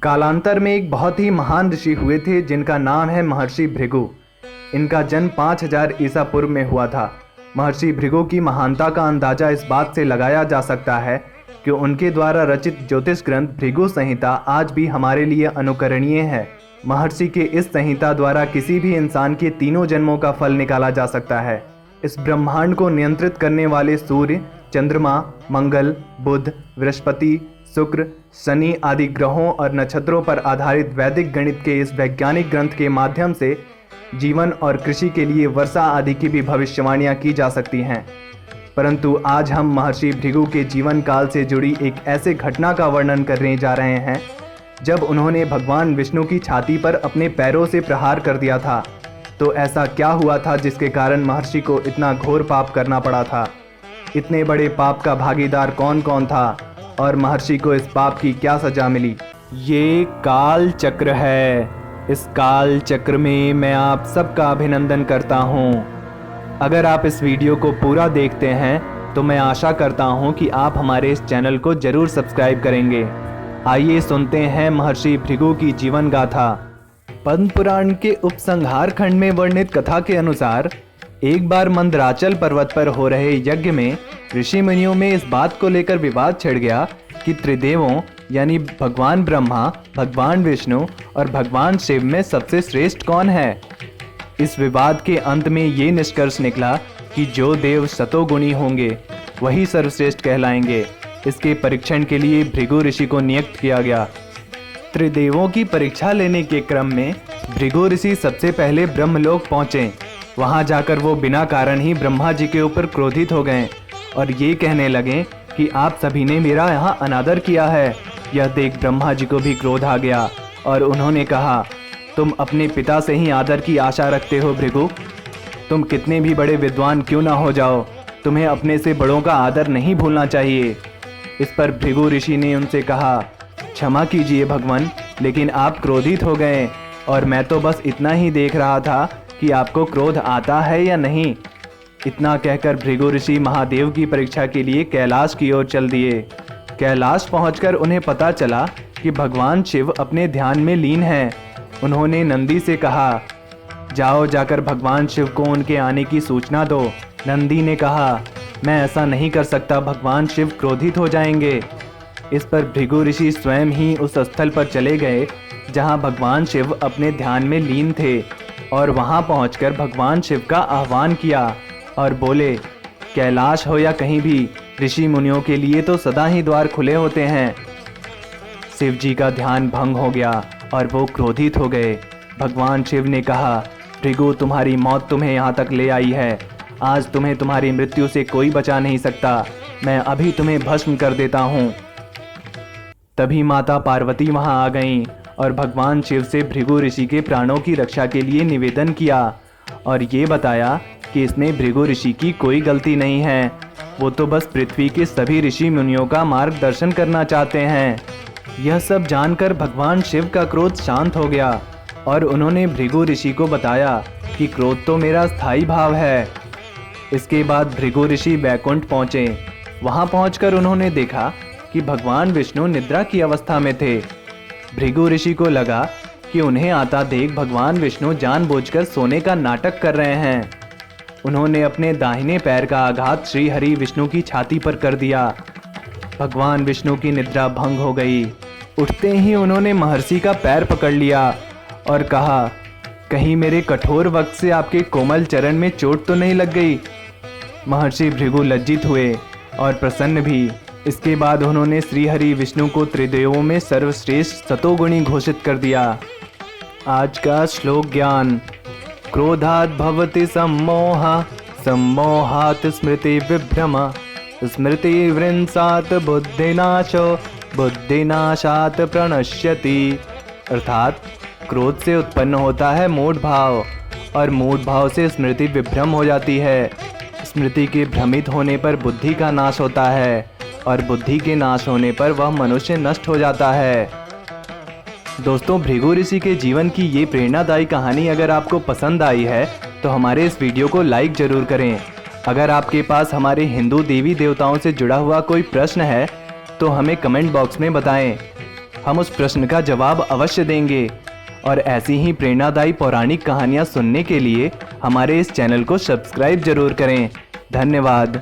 कालांतर में एक बहुत ही महान ऋषि हुए थे जिनका नाम है महर्षि भृगु। इनका जन्म 5000 ईसा पूर्व में हुआ था। महर्षि भृगु की महानता का अंदाजा इस बात से लगाया जा सकता है कि उनके द्वारा रचित ज्योतिष ग्रंथ भृगु संहिता आज भी हमारे लिए अनुकरणीय है। महर्षि के इस संहिता द्वारा किसी भी इंसान के तीनों जन्मों का फल निकाला जा सकता है। इस ब्रह्मांड को नियंत्रित करने वाले सूर्य, चंद्रमा, मंगल, बुध, बृहस्पति, शुक्र, शनि आदि ग्रहों और नक्षत्रों पर आधारित वैदिक गणित के इस वैज्ञानिक ग्रंथ के माध्यम से जीवन और कृषि के लिए वर्षा आदि की भी भविष्यवाणियां की जा सकती हैं। परंतु आज हम महर्षि भृगु के जीवन काल से जुड़ी एक ऐसे घटना का वर्णन करने जा रहे हैं जब उन्होंने भगवान विष्णु की छाती पर अपने पैरों से प्रहार कर दिया था। तो ऐसा क्या हुआ था जिसके कारण महर्षि को इतना घोर पाप करना पड़ा था? इतने बड़े पाप का भागीदार कौन कौन था और महर्षि को इस पाप की क्या सजा मिली? ये काल चक्र है। इस काल चक्र में मैं आप सबका अभिनंदन करता हूँ। अगर आप इस वीडियो को पूरा देखते हैं तो मैं आशा करता हूँ कि आप हमारे इस चैनल को जरूर सब्सक्राइब करेंगे। आइए सुनते हैं महर्षि भृगु की जीवन गाथा। पद्म पुराण के उपसंहार खंड में वर्णित कथा के अनुसार एक बार मंदराचल पर्वत पर हो रहे यज्ञ में ऋषि मुनियों में इस बात को लेकर विवाद छिड़ गया कि त्रिदेवों यानी भगवान ब्रह्मा, भगवान विष्णु और भगवान शिव में सबसे श्रेष्ठ कौन है। इस विवाद के अंत में ये निष्कर्ष निकला कि जो देव सतोगुणी होंगे वही सर्वश्रेष्ठ कहलाएंगे। इसके परीक्षण के लिए भृगु ऋषि को नियुक्त किया गया। त्रिदेवों की परीक्षा लेने के क्रम में भृगु ऋषि सबसे पहले ब्रह्मलोक पहुंचे। वहां जाकर वो बिना कारण ही ब्रह्मा जी के ऊपर क्रोधित हो गए और ये कहने लगे कि आप सभी ने मेरा यहाँ अनादर किया है। यह देख ब्रह्मा जी को भी क्रोध आ गया और उन्होंने कहा, तुम अपने पिता से ही आदर की आशा रखते हो भृगु। तुम कितने भी बड़े विद्वान क्यों ना हो जाओ, तुम्हें अपने से बड़ों का आदर नहीं भूलना चाहिए। इस पर भृगु ऋषि ने उनसे कहा, क्षमा कीजिए भगवान, लेकिन आप क्रोधित हो गए और मैं तो बस इतना ही देख रहा था कि आपको क्रोध आता है या नहीं। इतना कहकर भृगु ऋषि महादेव की परीक्षा के लिए कैलाश की ओर चल दिए। कैलाश पहुंचकर उन्हें पता चला कि भगवान शिव अपने ध्यान में लीन हैं। उन्होंने नंदी से कहा, जाओ जाकर भगवान शिव को उनके आने की सूचना दो। नंदी ने कहा, मैं ऐसा नहीं कर सकता, भगवान शिव क्रोधित हो जाएंगे। इस पर भृगु ऋषि स्वयं ही उस स्थल पर चले गए जहां भगवान शिव अपने ध्यान में लीन थे और वहां पहुंचकर भगवान शिव का आह्वान किया और बोले, कैलाश हो या कहीं भी, ऋषि मुनियों के लिए तो सदा ही द्वार खुले होते हैं। शिव जी का ध्यान भंग हो गया और वो क्रोधित हो गए। भगवान शिव ने कहा, भृगु, तुम्हारी मौत तुम्हें यहाँ तक ले आई है। आज तुम्हें तुम्हारी मृत्यु से कोई बचा नहीं सकता। मैं अभी तुम्हें भस्म कर देता हूँ। तभी माता पार्वती वहाँ आ गईं और भगवान शिव से भृगु ऋषि के प्राणों की रक्षा के लिए निवेदन किया और ये बताया कि इसमें भृगु ऋषि की कोई गलती नहीं है। वो तो बस पृथ्वी के सभी ऋषि मुनियों का मार्गदर्शन करना चाहते हैं। यह सब जानकर भगवान शिव का क्रोध शांत हो गया और उन्होंने भृगु ऋषि को बताया कि क्रोध तो मेरा स्थायी भाव है। इसके बाद भृगु ऋषि बैकुंठ पहुँचे। वहाँ पहुँचकर उन्होंने देखा कि भगवान विष्णु निद्रा की अवस्था में थे। भृगु ऋषि को लगा कि उन्हें आता देख भगवान विष्णु जानबूझकर सोने का नाटक कर रहे हैं। उन्होंने अपने दाहिने पैर का आघात श्री हरि विष्णु की छाती पर कर दिया। भगवान विष्णु की निद्रा भंग हो गई। उठते ही उन्होंने महर्षि का पैर पकड़ लिया और कहा, कहीं मेरे कठोर वक्त से आपके कोमल चरण में चोट तो नहीं लग गई। महर्षि भृगु लज्जित हुए और प्रसन्न भी। इसके बाद उन्होंने श्री हरि विष्णु को त्रिदेवों में सर्वश्रेष्ठ सतोगुणी घोषित कर दिया। आज का श्लोक ज्ञान। क्रोधात् भवति सम्मोह, सम्मोहात् स्मृति विभ्रम, स्मृति वृंसात् बुद्धिनाशो, बुद्धिनाशात् प्रणश्यति। अर्थात क्रोध से उत्पन्न होता है मूढ़ भाव और मूढ़ भाव से स्मृति विभ्रम हो जाती है। स्मृति के भ्रमित होने पर बुद्धि का नाश होता है और बुद्धि के नाश होने पर वह मनुष्य नष्ट हो जाता है। दोस्तों, भृगु ऋषि के जीवन की ये प्रेरणादायी कहानी अगर आपको पसंद आई है तो हमारे इस वीडियो को लाइक जरूर करें। अगर आपके पास हमारे हिंदू देवी देवताओं से जुड़ा हुआ कोई प्रश्न है तो हमें कमेंट बॉक्स में बताएं। हम उस प्रश्न का जवाब अवश्य देंगे। और ऐसी ही प्रेरणादायी पौराणिक कहानियाँ सुनने के लिए हमारे इस चैनल को सब्सक्राइब जरूर करें। धन्यवाद।